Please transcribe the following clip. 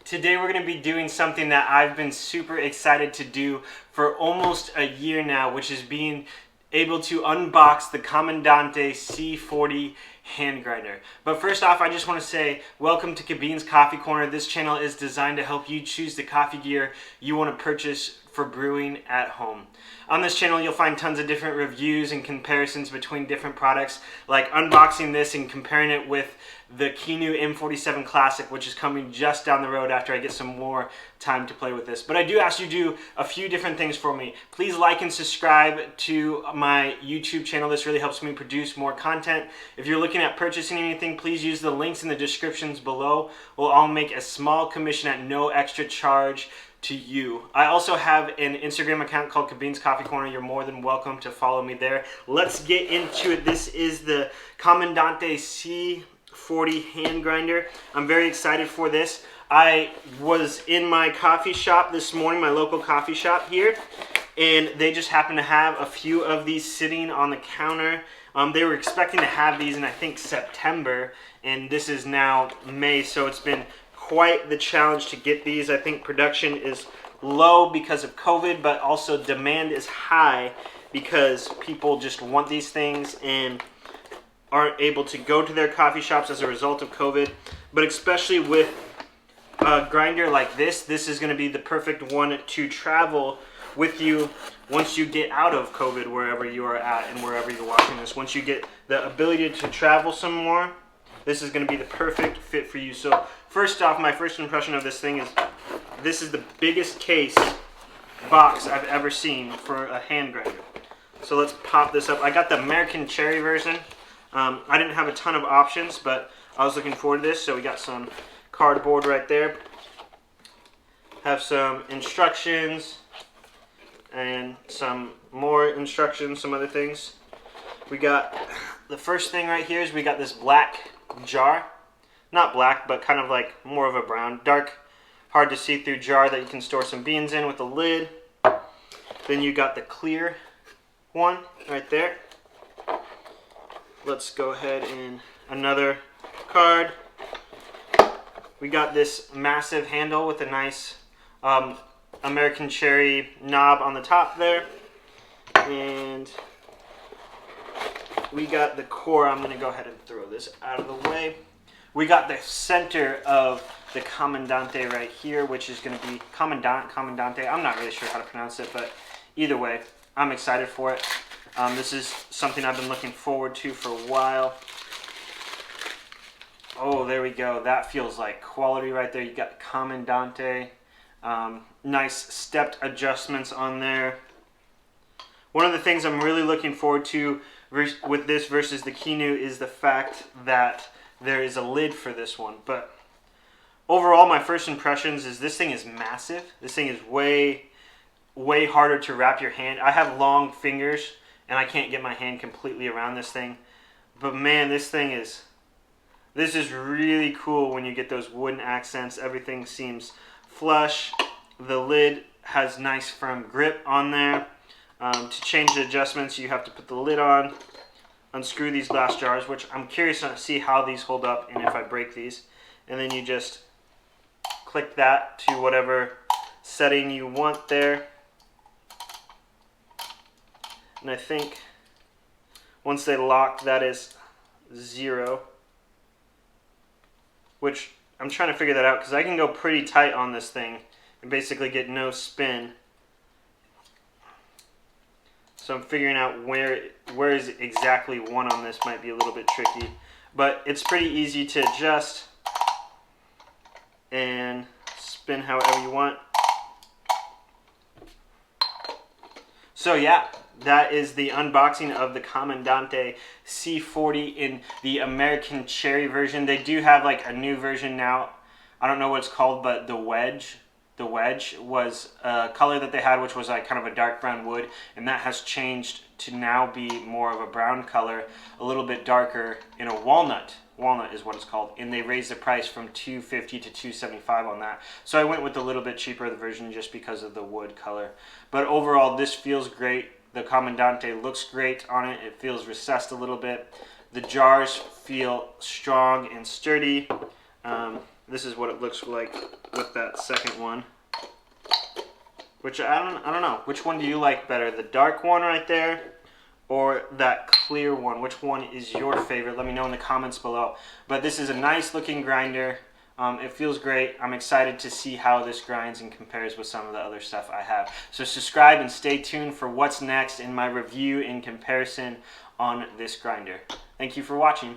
Today we're going to be doing something that I've been super excited to do for almost a year now, which is being able to unbox the Comandante C40 hand grinder. But first off, I just want to say welcome to Cabin's Coffee Corner. This channel is designed to help you choose the coffee gear you want to purchase for brewing at home. On this channel you'll find tons of different reviews and comparisons between different products, like unboxing this and comparing it with the Kinu M47 Classic, which is coming just down the road after I get some more time to play with this. But I do ask you to do a few different things for me. Please like and subscribe to my YouTube channel. This really helps me produce more content. If you're looking at purchasing anything, please use the links in the descriptions below. We'll all make a small commission at no extra charge to you. I also have an Instagram account called Cabin's Coffee Corner. You're more than welcome to follow me there. Let's get into it. This is the Comandante C40 hand grinder. I'm very excited for this. I was in my coffee shop this morning, my local coffee shop here, and they just happened to have a few of these sitting on the counter. They were expecting to have these in, I think, September, and this is now May, so it's been quite the challenge to get these. I think production is low because of COVID, but also demand is high because people just want these things and aren't able to go to their coffee shops as a result of COVID. But especially with a grinder like this is going to be the perfect one to travel with you once you get out of COVID, wherever you are at and wherever you're watching this. Once you get the ability to travel some more, this is going to be the perfect fit for you. So first off, my first impression of this thing is this is the biggest case box I've ever seen for a hand grinder. So let's pop this up. I got the American Cherry version. I didn't have a ton of options, but I was looking forward to this. So we got some cardboard right there. Have some instructions and some more instructions, some other things. We got the first thing right here is we got this black jar. Not black, but kind of like more of a brown, dark, hard to see through jar that you can store some beans in with a lid. Then you got the clear one right there. Let's go ahead and another card. We got this massive handle with a nice American Cherry knob on the top there. And we got the core. I'm going to go ahead and throw this out of the way. We got the center of the Comandante right here, which is going to be Comandante. I'm not really sure how to pronounce it, but either way, I'm excited for it. This is something I've been looking forward to for a while. Oh, there we go. That feels like quality right there. You got Comandante. Nice stepped adjustments on there. One of the things I'm really looking forward to with this versus the Kinu is the fact that there is a lid for this one. But overall, my first impressions is this thing is massive. This thing is way harder to wrap your hand. I have long fingers and I can't get my hand completely around this thing. But man, this is really cool when you get those wooden accents. Everything seems flush. The lid has nice firm grip on there. To change the adjustments, you have to put the lid on, unscrew these glass jars, which I'm curious to see how these hold up and if I break these. And then you just click that to whatever setting you want there. And I think once they lock, that is 0. Which I'm trying to figure that out because I can go pretty tight on this thing and basically get no spin. So I'm figuring out where is exactly 1 on this might be a little bit tricky. But it's pretty easy to adjust and spin however you want. So yeah, that is the unboxing of the Comandante C40 in the American Cherry version. They do have like a new version now. I don't know what it's called, but the wedge was a color that they had, which was like kind of a dark brown wood, and that has changed to now be more of a brown color, a little bit darker in a walnut. Walnut is what it's called, and they raised the price from $250 to $275 on that. So I went with a little bit cheaper version just because of the wood color. But overall, this feels great. The Comandante looks great on it. It feels recessed a little bit. The jars feel strong and sturdy. this is what it looks like with that second one. Which I don't know. Which one do you like better? The dark one right there or that clear one? Which one is your favorite? Let me know in the comments below. But this is a nice looking grinder. It feels great. I'm excited to see how this grinds and compares with some of the other stuff I have. So subscribe and stay tuned for what's next in my review in comparison on this grinder. Thank you for watching.